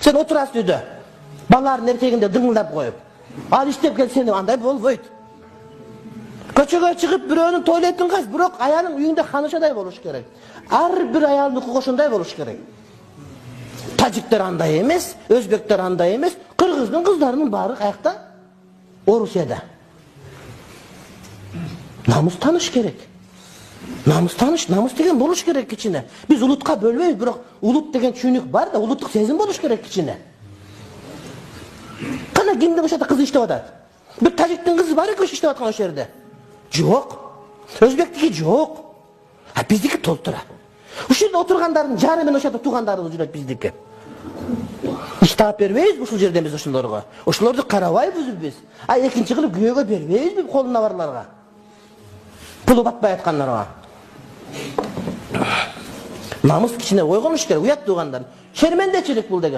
Sen oturasın uyda. Balların erkeginde dıngıldap koyup. Al iştep gel seni anday bolboyt. Köçöge çıkıp biröөнүн tualetin kaz, bирок аянын үйүндө канышадай болуш керек. Ар бир аялдын укугушундай болуш керек. Тажиктер андай эмес, өзбектер андай эмес, кыргыздын кыздарынын баары каякта? Орусияда. Намыс таныш керек. Намыс таныш, намыс деген болуш керек кичине. Биз улутка бөлбөйбүз, бирок улут деген чүйнүк бар да, улуттук сезим болуш керек кичине. Кана кимдин ошо кызы иштеп атат? Бир тажиктин кызы бар экен иштеп аткан ошол жерде. Жок. Өзбектики жок. А биздики толтура. Ушул жерде отургандардын жары менен ошол туугандарыбыз жүрөт биздики. Иштап бербейбиз ушул жерде биз ошолорго. Ошолорду карабайбыз биз. А экинчи кылып күйөөгө бербейбиз колуна барларга. Пулу батпай аткандарга. Намыс кичине ойгонуш керек, уят туугандар. Шермендечилик бул деген.